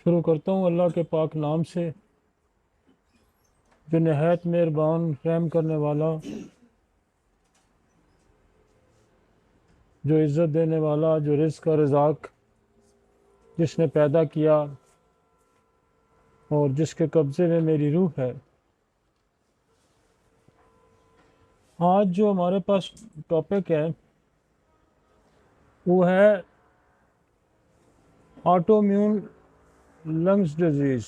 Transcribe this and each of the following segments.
शुरू करता हूँ अल्लाह के पाक नाम से, जो नहायत मेहरबान रहम करने वाला, जो इज़्ज़त देने वाला, जो रिज़्क़ का रज़ाक, जिसने पैदा किया और जिसके कब्ज़े में मेरी रूह है। आज जो हमारे पास टॉपिक है वो है ऑटोइम्यून लंग्स डिजीज़।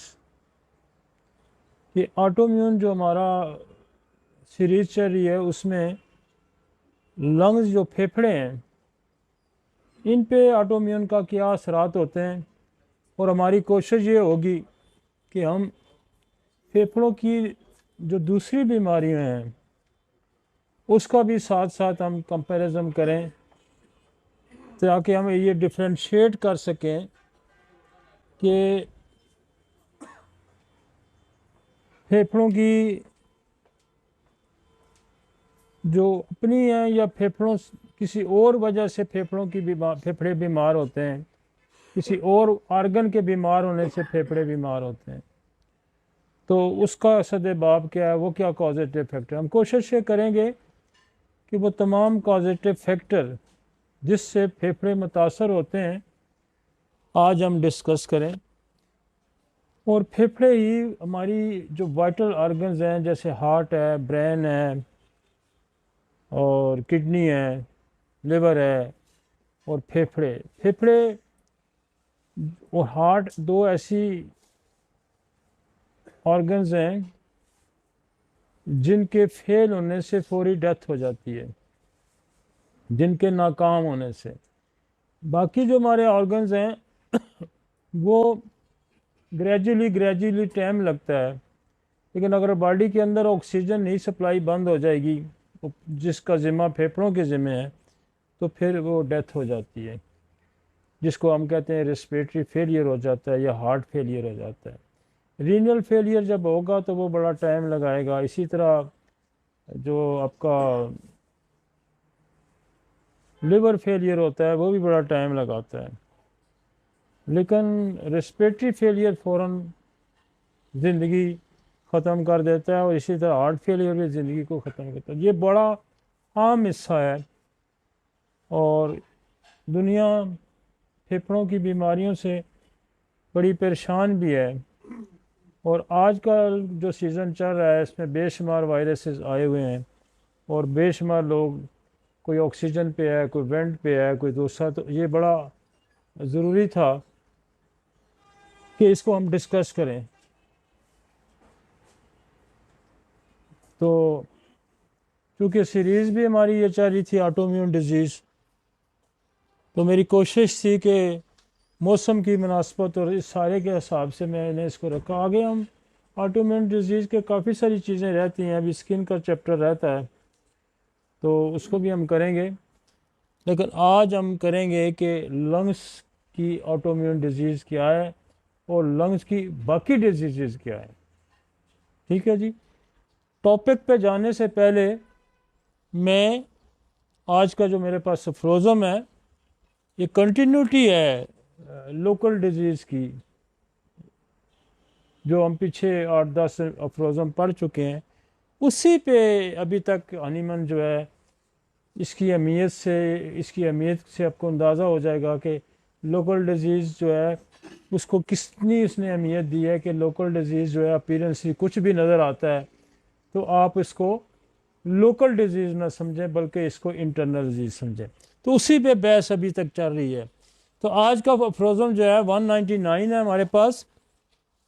ये ऑटोइम्यून जो हमारा सीरीज़ चल रही है उसमें लंग्स जो फेफड़े हैं इन पे ऑटोइम्यून का क्या असरात होते हैं, और हमारी कोशिश ये होगी कि हम फेफड़ों की जो दूसरी बीमारियां हैं उसका भी साथ साथ हम कंपैरिजन करें, ताकि हम ये डिफ्रेंशिएट कर सकें कि फेफड़ों की जो अपनी है या फेफड़ों किसी और वजह से फेफड़े बीमार होते हैं, किसी और आर्गन के बीमार होने से फेफड़े बीमार होते हैं, तो उसका सद्देबाब क्या है, वो क्या कॉजेटिव फैक्टर। हम कोशिश ये करेंगे कि वो तमाम पॉजिटिव फैक्टर जिससे फेफड़े मुतासर होते हैं आज हम डिस्कस करें। और फेफड़े ही हमारी जो वाइटल ऑर्गन्स हैं, जैसे हार्ट है, ब्रेन है, और किडनी है, लिवर है, और फेफड़े फेफड़े और हार्ट दो ऐसी ऑर्गन्स हैं जिनके फेल होने से फौरी डेथ हो जाती है, जिनके नाकाम होने से। बाकी जो हमारे ऑर्गन्स हैं वो ग्रेजुअली टाइम लगता है, लेकिन अगर बॉडी के अंदर ऑक्सीजन नहीं सप्लाई बंद हो जाएगी, जिसका ज़िम्मा फेफड़ों के ज़िम्मे है, तो फिर वो डेथ हो जाती है, जिसको हम कहते हैं रेस्पिरेटरी फेलियर हो जाता है या हार्ट फेलियर हो जाता है। रीनल फेलियर जब होगा तो वो बड़ा टाइम लगाएगा। इसी तरह जो आपका लिवर फेलियर होता है वो भी बड़ा टाइम लगाता है, लेकिन रेस्पिरेटरी फेलियर फ़ौरन ज़िंदगी ख़त्म कर देता है, और इसी तरह हार्ट फेलियर भी ज़िंदगी को ख़त्म करता है। ये बड़ा आम हिस्सा है, और दुनिया फेफड़ों की बीमारियों से बड़ी परेशान भी है। और आज का जो सीज़न चल रहा है इसमें बेशुमार वायरसेस आए हुए हैं, और बेशुमार लोग, कोई ऑक्सीजन पे है, कोई वेंट पे है, कोई दूसरा। तो ये बड़ा ज़रूरी था कि इसको हम डिस्कस करें। तो क्योंकि सीरीज़ भी हमारी ये चल रही थी ऑटोइम्यून डिजीज़, तो मेरी कोशिश थी कि मौसम की मुनासबत और इस सारे के हिसाब से मैंने इसको रखा। आगे हम ऑटोइम्यून डिजीज़ के काफ़ी सारी चीज़ें रहती हैं, अभी स्किन का चैप्टर रहता है तो उसको भी हम करेंगे, लेकिन आज हम करेंगे कि लंग्स की ऑटोइम्यून डिजीज़ क्या है और लंग्स की बाकी डिजीज़ क्या है। ठीक है जी। टॉपिक पे जाने से पहले मैं आज का जो मेरे पास अफ्रोज़म है, ये कंटिन्यूटी है लोकल डिजीज़ की, जो हम पीछे 8-10 अफ्रोज़म पढ़ चुके हैं, उसी पे अभी तक हनीमन जो है, इसकी अहमियत से आपको अंदाज़ा हो जाएगा कि लोकल डिजीज़ जो है उसको कितनी उसने अहमियत दी है। कि लोकल डिजीज़ जो है अपीयरेंस से कुछ भी नज़र आता है तो आप इसको लोकल डिजीज़ ना समझें, बल्कि इसको इंटरनल डिजीज़ समझें। तो उसी पे बहस अभी तक चल रही है। तो आज का अफ्रोज़म जो है 199 है हमारे पास।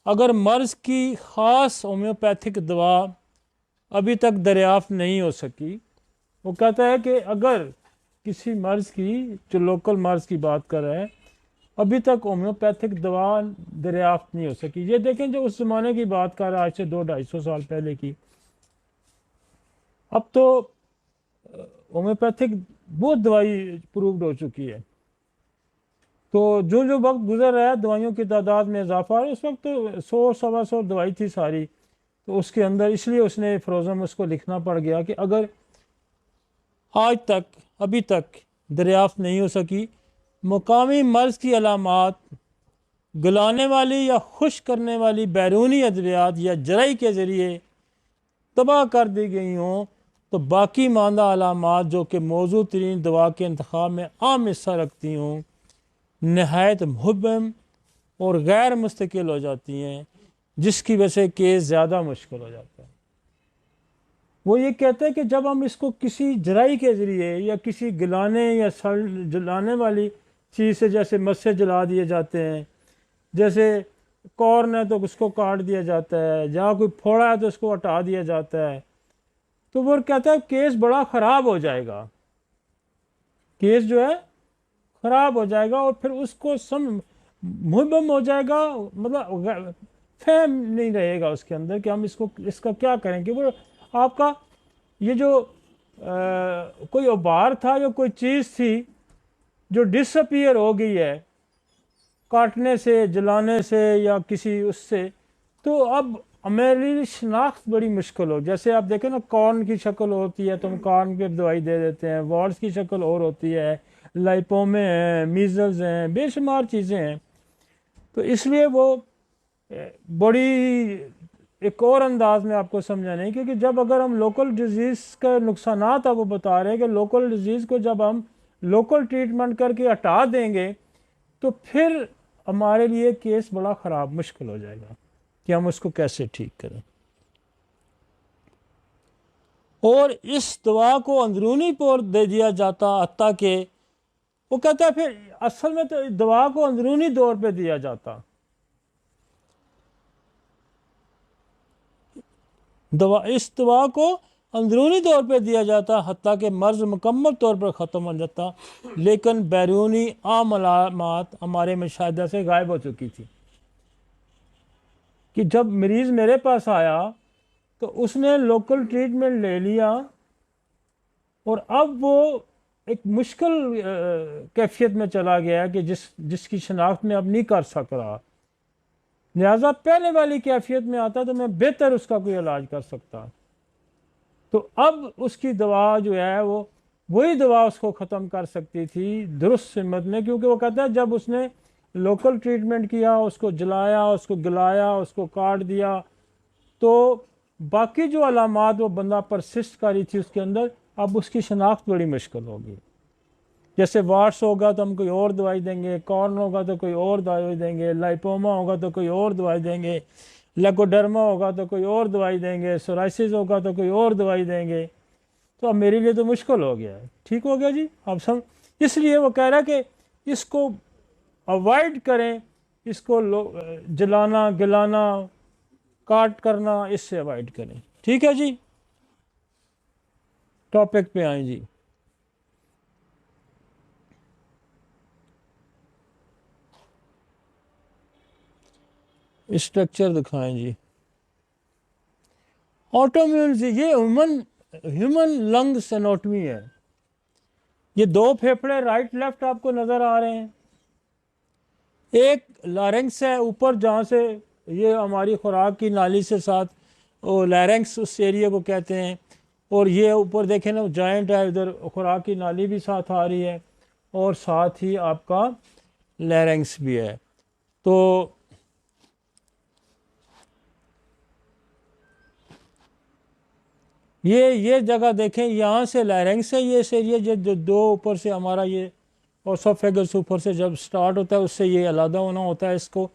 अगर मर्ज़ की ख़ास होम्योपैथिक दवा अभी तक दरियाफ़्त नहीं हो सकी, वो कहता है कि अगर किसी मर्ज़ की, जो लोकल मर्ज़ की बात कर रहे हैं, अभी तक होम्योपैथिक दवा दरियाफ़्त नहीं हो सकी। ये देखें जो उस ज़माने की बात कर रहा है, आज से 200-250 साल पहले की। अब तो होम्योपैथिक बहुत दवाई प्रूव्ड हो चुकी है। तो जो जो वक्त गुजर रहा है दवाइयों की तादाद में इजाफा है। उस वक्त तो 100-125 दवाई थी सारी, तो उसके अंदर इसलिए उसने फ्रोज़न उसको लिखना पड़ गया कि अगर आज तक अभी तक दरियाफ्त नहीं हो सकी, मुकामी मर्ज़ की अलामात गलाने वाली या खुश करने वाली बैरूनी अद्वियात या जराई के ज़रिए तबाह कर दी गई हों, तो बाकी मानदा अलामात जो कि मौजूद तरीन दवा के इंतखाब में आम हिस्सा रखती हों, नहायत मुहब्बम और गैर मुस्तकिल हो जाती हैं, जिसकी वजह से केस ज़्यादा मुश्किल हो जाता है। वो ये कहते हैं कि जब हम इसको किसी जराई के ज़रिए या किसी गलाने या सड़ जलाने वाली चीज़ से, जैसे मस्से जला दिए जाते हैं, जैसे कॉर्न है तो उसको काट दिया जाता है, जहाँ कोई फोड़ा है तो उसको हटा दिया जाता है, तो वो कहता है केस बड़ा ख़राब हो जाएगा, केस जो है ख़राब हो जाएगा और फिर उसको मुहबम हो जाएगा, मतलब फहम नहीं रहेगा उसके अंदर कि हम इसका क्या करें। कि वो आपका ये जो कोई उबार था या कोई चीज़ थी जो डिसअपीयर हो गई है काटने से, जलाने से या किसी उससे, तो अब मेरी शिनाख्त बड़ी मुश्किल हो। जैसे आप देखें ना, कॉर्न की शक्ल होती है तो हम कॉर्न पे दवाई दे देते हैं, वॉर्स की शक्ल और होती है, लाइपोमे हैं, मीजल्स हैं, बेशुमार चीज़ें हैं। तो इसलिए वो बड़ी एक और अंदाज में आपको समझाने, क्योंकि जब अगर हम लोकल डिजीज़ का नुकसानात आप वो बता रहे हैं कि लोकल डिजीज़ को जब हम लोकल ट्रीटमेंट करके हटा देंगे तो फिर हमारे लिए केस बड़ा ख़राब मुश्किल हो जाएगा कि हम उसको कैसे ठीक करें। और इस दवा को अंदरूनी तौर दे दिया जाता, हत्ता के वो कहता है फिर असल में तो दवा को अंदरूनी तौर पे दिया जाता, इस दवा को अंदरूनी तौर पे दिया जाता हत्ता कि मर्ज़ मुकम्मल तौर पर ख़त्म हो जाता, लेकिन बैरूनी आम अलामात हमारे मुशाहिदा से गायब हो चुकी थी। कि जब मरीज़ मेरे पास आया तो उसने लोकल ट्रीटमेंट ले लिया और अब वो एक मुश्किल कैफियत में चला गया कि जिसकी शनाख्त में अब नहीं कर सक रहा, लिहाजा पहले वाली कैफियत में आता तो मैं बेहतर उसका कोई इलाज कर सकता। तो अब उसकी दवा जो है वो वही दवा उसको ख़त्म कर सकती थी दुरुस्त सिमत में, क्योंकि वो कहता है जब उसने लोकल ट्रीटमेंट किया, उसको जलाया, उसको गलाया, उसको काट दिया, तो बाकी जो अलामात वो बंदा परसिस्ट करी थी उसके अंदर, अब उसकी शनाख्त बड़ी मुश्किल होगी। जैसे वार्स होगा तो हम कोई और दवाई देंगे, कॉर्न होगा तो कोई और दवाई देंगे, लाइपोमा होगा तो कोई और दवाई देंगे, लेकोडर्मा होगा तो कोई और दवाई देंगे, सोराइसिस होगा तो कोई और दवाई देंगे। तो अब मेरे लिए तो मुश्किल हो गया है। ठीक हो गया जी, अब सब इसलिए वो कह रहा है कि इसको अवॉइड करें, इसको जलाना, गलाना, काट करना, इससे अवॉइड करें। ठीक है जी, टॉपिक पे आए जी। स्ट्रक्चर दिखाएं जी। ऑटोम्यून, ये ह्यूमन लंग्स एनाटॉमी है। ये दो फेफड़े राइट लेफ्ट आपको नज़र आ रहे हैं। एक लारेंक्स है ऊपर, जहाँ से ये हमारी खुराक की नाली से साथ, वो लैरेंक्स उस एरिया को कहते हैं। और ये ऊपर देखें ना, जॉइंट है, इधर खुराक की नाली भी साथ आ रही है और साथ ही आपका लैरेंक्स भी है। तो ये जगह देखें, यहाँ से लैरेंक्स है, ये इस एरिया जो दो ऊपर से हमारा ये ओसोफेगस ऊपर से जब स्टार्ट होता है उससे ये अलग होना होता है। इसको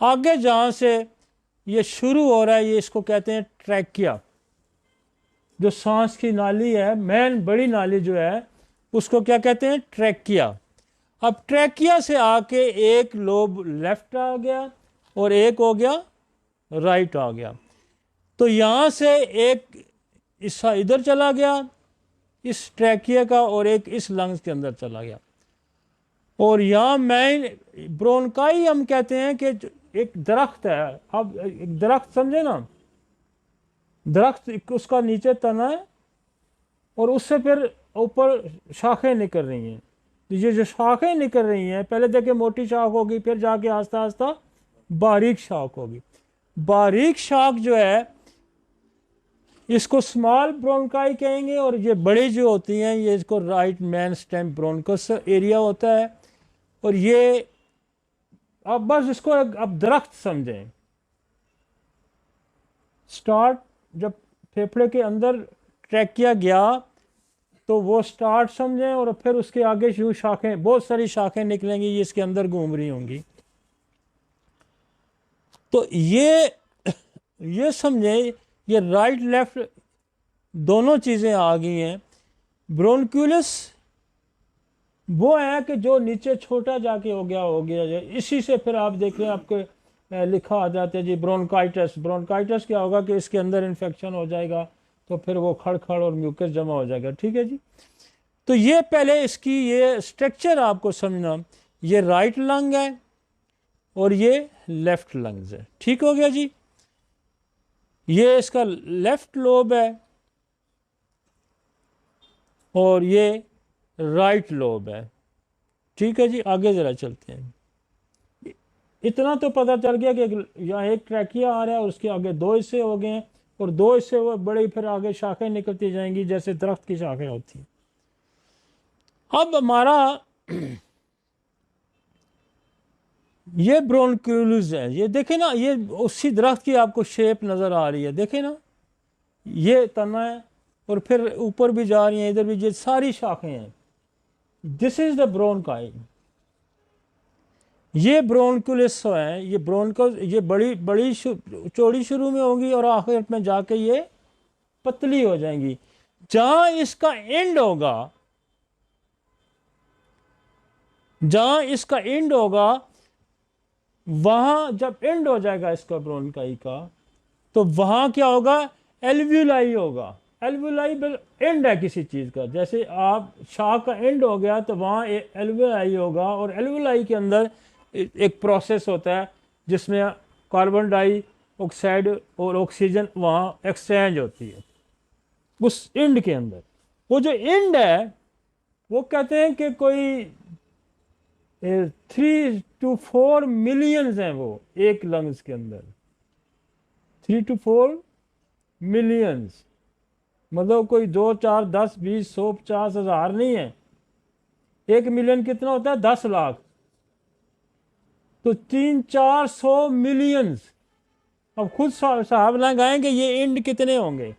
आगे जहाँ से ये शुरू हो रहा है, ये इसको कहते हैं ट्रैकिया। जो सांस की नाली है, मेन बड़ी नाली जो है, उसको क्या कहते हैं? ट्रैकिया। अब ट्रैकिया से आके एक लोब लेफ्ट आ गया और एक हो गया राइट आ गया। तो यहाँ से एक हिस्सा इधर चला गया इस ट्रैकिया का और एक इस लंग्स के अंदर चला गया। और यहाँ मेन ब्रोनकाई हम कहते हैं कि एक दरख्त है। अब एक दरख्त समझे ना, दरख्त उसका नीचे तना है और उससे फिर ऊपर शाखें निकल रही हैं। ये जो शाखें निकल रही हैं, पहले देखे मोटी शाख होगी, फिर जाके आस्ता आस्ता बारीक शाख होगी। बारीक शाख जो है इसको स्मॉल ब्रोनकाई कहेंगे, और ये बड़ी जो होती हैं ये इसको राइट मेन स्टेम ब्रोनकस एरिया होता है। और ये आप बस इसको अब दरख्त समझें। स्टार्ट जब फेफड़े के अंदर ट्रैक किया गया तो वो स्टार्ट समझें, और फिर उसके आगे यूं शाखें, बहुत सारी शाखें निकलेंगी, ये इसके अंदर घूम रही होंगी। तो ये समझें, ये राइट लेफ्ट दोनों चीज़ें आ गई हैं। ब्रोनक्यूलस वो है कि जो नीचे छोटा जाके हो गया। इसी से फिर आप देख रहे हैं आपके लिखा आ जाता है जी ब्रोनकाइटिस। ब्रोनकाइटिस क्या होगा कि इसके अंदर इन्फेक्शन हो जाएगा, तो फिर वो खड़खड़ और म्यूकस जमा हो जाएगा। ठीक है जी। तो ये पहले इसकी ये स्ट्रक्चर आपको समझना, ये राइट लंग है और ये लेफ्ट लंग्स है। ठीक हो गया जी। ये इसका लेफ्ट लोब है और ये राइट लोब है। ठीक है जी, आगे ज़रा चलते हैं। इतना तो पता चल गया कि यहाँ एक ट्रैकिया आ रहा है और उसके आगे दो हिस्से हो गए हैं, और दो हिस्से वो बड़े, फिर आगे शाखें निकलती जाएंगी जैसे दरख्त की शाखें होती हैं। अब हमारा ये ब्रोनक्यूल्स है, ये देखें ना, ये उसी दरख्त की आपको शेप नज़र आ रही है, देखें ना, ये तना है और फिर ऊपर भी जा रही हैं, इधर भी, ये सारी शाखें हैं। This is the bronchi. ये ब्रोनकुलस है, ये ब्रोनकस, ये बड़ी बड़ी चौड़ी शुरू में होगी और आखिर में जाके ये पतली हो जाएंगी। जहां इसका एंड होगा, जहां इसका एंड होगा, वहां जब एंड हो जाएगा इसका ब्रोनकाई का, तो वहां क्या होगा, एल्व्यूलाई होगा। एल्व्यूलाई एंड है किसी चीज का, जैसे आप शाह का एंड हो गया तो वहां एल्व्यूलाई होगा, और एल्व्यूलाई के अंदर एक प्रोसेस होता है जिसमें कार्बन डाइऑक्साइड और ऑक्सीजन वहाँ एक्सचेंज होती है उस एंड के अंदर। वो जो एंड है वो कहते हैं कि कोई 3 to 4 मिलियंस हैं वो एक लंग्स के अंदर। 3 to 4 मिलियंस मतलब कोई 2, 4, 10, 20, 100, 50 हज़ार नहीं है। 1 मिलियन कितना होता है, 10 लाख। तो 300-400 मिलियंस। अब खुद साहब लगाएंगे ये एंड कितने होंगे।